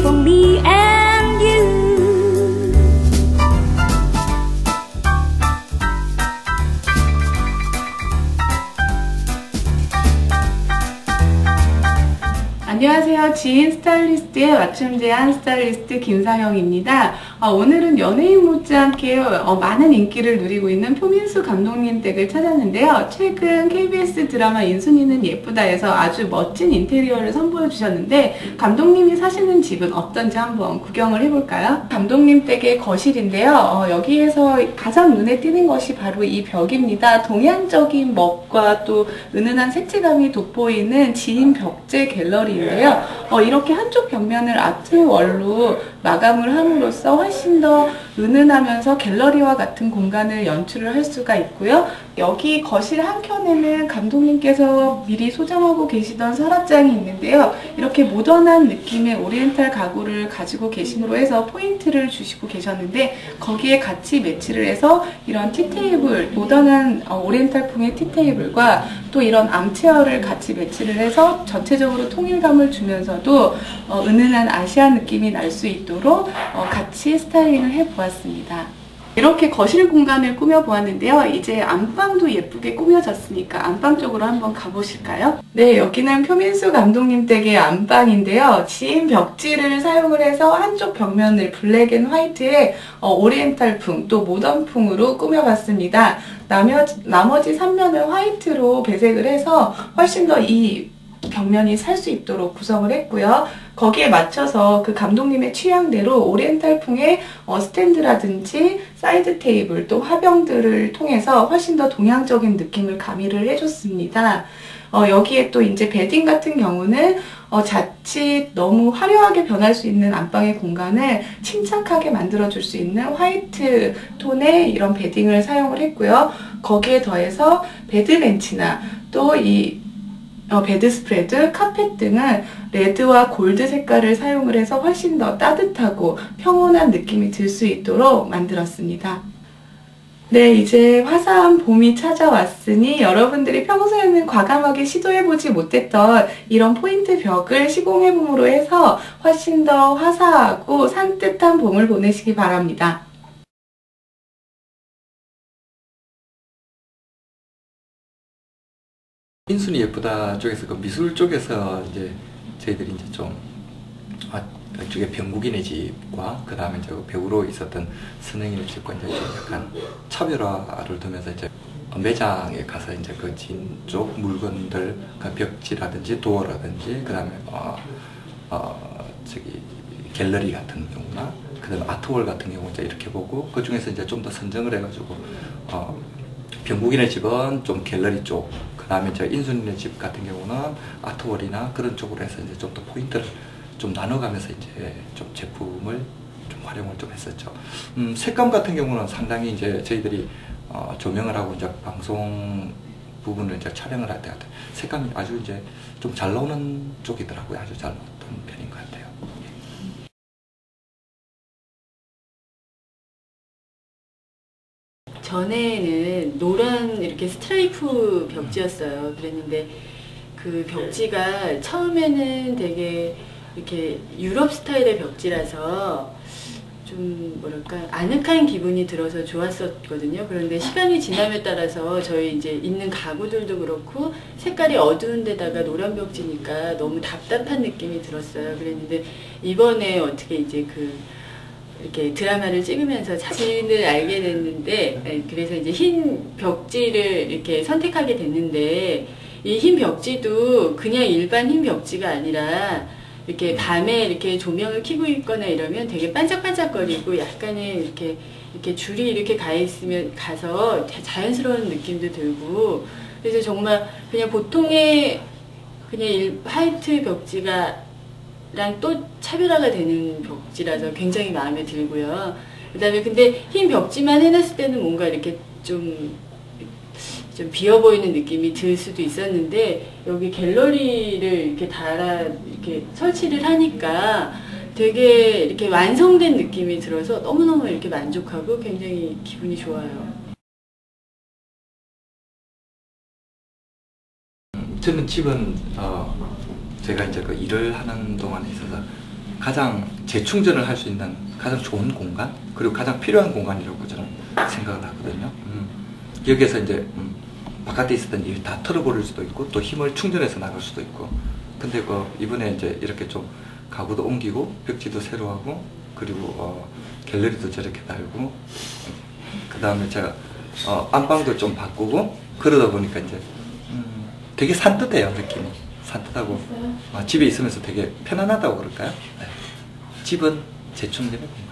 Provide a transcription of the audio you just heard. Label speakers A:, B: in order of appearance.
A: for me and you.
B: 안녕하세요. 지인 스타일리스트의 맞춤 제안 스타일리스트 김상영입니다. 오늘은 연예인 못지않게 많은 인기를 누리고 있는 표민수 감독님 댁을 찾았는데요. 최근 KBS 드라마 인순이는 예쁘다에서 아주 멋진 인테리어를 선보여 주셨는데 감독님이 사시는 집은 어떤지 한번 구경을 해볼까요? 감독님 댁의 거실인데요. 여기에서 가장 눈에 띄는 것이 바로 이 벽입니다. 동양적인 멋과 또 은은한 색채감이 돋보이는 지인 벽제 갤러리인데요. 이렇게 한쪽 벽면을 아트월로 마감을 함으로써 훨씬 더 은은하면서 갤러리와 같은 공간을 연출을 할 수가 있고요. 여기 거실 한켠에는 감독님께서 미리 소장하고 계시던 서랍장이 있는데요. 이렇게 모던한 느낌의 오리엔탈 가구를 가지고 계심으로 해서 포인트를 주시고 계셨는데 거기에 같이 매치를 해서 이런 티테이블, 모던한 오리엔탈풍의 티테이블과 또 이런 암체어를 같이 매치를 해서 전체적으로 통일감을 주면서도 은은한 아시아 느낌이 날 수 있도록 같이 스타일링을 해보았습니다. 이렇게 거실 공간을 꾸며보았는데요. 이제 안방도 예쁘게 꾸며졌으니까 안방 쪽으로 한번 가보실까요? 네, 여기는 표민수 감독님 댁의 안방인데요. 지인 벽지를 사용을 해서 한쪽 벽면을 블랙 앤 화이트에 오리엔탈풍 또 모던풍으로 꾸며봤습니다. 나머지 3면을 화이트로 배색을 해서 훨씬 더 이 벽면이 살 수 있도록 구성을 했고요. 거기에 맞춰서 그 감독님의 취향대로 오리엔탈풍의 스탠드라든지 사이드 테이블 또 화병들을 통해서 훨씬 더 동양적인 느낌을 가미를 해줬습니다. 여기에 또 이제 베딩 같은 경우는 자칫 너무 화려하게 변할 수 있는 안방의 공간을 침착하게 만들어줄 수 있는 화이트 톤의 이런 베딩을 사용을 했고요. 거기에 더해서 베드벤치나 또 이 베드 스프레드, 카펫 등은 레드와 골드 색깔을 사용을 해서 훨씬 더 따뜻하고 평온한 느낌이 들 수 있도록 만들었습니다. 네, 이제 화사한 봄이 찾아왔으니 여러분들이 평소에는 과감하게 시도해보지 못했던 이런 포인트 벽을 시공해봄으로 해서 훨씬 더 화사하고 산뜻한 봄을 보내시기 바랍니다.
C: 인순이 예쁘다 쪽에서 그 미술 쪽에서 이제 저희들이 이제 좀 이쪽에 병국인의 집과 그 다음에 이제 배우로 있었던 선영이의 집과 이제 좀 약간 차별화를 두면서 이제 매장에 가서 이제 그 진 쪽 물건들, 그 벽지라든지 도어라든지 그 다음에 저기 갤러리 같은 경우나 그 다음에 아트월 같은 경우 이제 이렇게 보고 그 중에서 이제 좀 더 선정을 해가지고 병국인의 집은 좀 갤러리 쪽, 그 다음에 저 인순이네 집 같은 경우는 아트월이나 그런 쪽으로 해서 이제 좀 더 포인트를 좀 나눠가면서 이제 좀 제품을 좀 활용을 좀 했었죠. 색감 같은 경우는 상당히 이제 저희들이 조명을 하고 이제 방송 부분을 이제 촬영을 할 때 색감이 아주 이제 좀 잘 나오는 쪽이더라고요. 아주 잘 나왔던 편인 것 같아요.
D: 전에는 노란 이렇게 스트라이프 벽지였어요. 그랬는데 그 벽지가 처음에는 되게 이렇게 유럽 스타일의 벽지라서 좀 뭐랄까 아늑한 기분이 들어서 좋았었거든요. 그런데 시간이 지남에 따라서 저희 이제 있는 가구들도 그렇고 색깔이 어두운 데다가 노란 벽지니까 너무 답답한 느낌이 들었어요. 그랬는데 이번에 어떻게 이제 이렇게 드라마를 찍으면서 자신을 알게 됐는데, 그래서 이제 흰 벽지를 이렇게 선택하게 됐는데, 이 흰 벽지도 그냥 일반 흰 벽지가 아니라 이렇게 밤에 이렇게 조명을 켜고 있거나 이러면 되게 반짝반짝거리고 약간의 이렇게 줄이 이렇게 가서 자연스러운 느낌도 들고, 그래서 정말 그냥 보통의 그냥 화이트 벽지가 랑 또 차별화가 되는 벽지라서 굉장히 마음에 들고요. 그 다음에 근데 흰 벽지만 해놨을 때는 뭔가 이렇게 좀 비어 보이는 느낌이 들 수도 있었는데 여기 갤러리를 이렇게 이렇게 설치를 하니까 되게 이렇게 완성된 느낌이 들어서 너무너무 이렇게 만족하고 굉장히 기분이 좋아요.
C: 저는 집은 제가 이제 그 일을 하는 동안에 있어서 가장 재충전을 할 수 있는 가장 좋은 공간, 그리고 가장 필요한 공간이라고 저는 생각을 하거든요. 여기에서 이제 바깥에 있었던 일 다 털어버릴 수도 있고 또 힘을 충전해서 나갈 수도 있고, 근데 이번에 이제 이렇게 좀 가구도 옮기고 벽지도 새로 하고 그리고 갤러리도 저렇게 달고 그 다음에 제가 안방도 좀 바꾸고 그러다 보니까 이제 되게 산뜻해요. 느낌이 산뜻하고 집에 있으면서 되게 편안하다고 그럴까요? 네. 집은 재충전의 공간.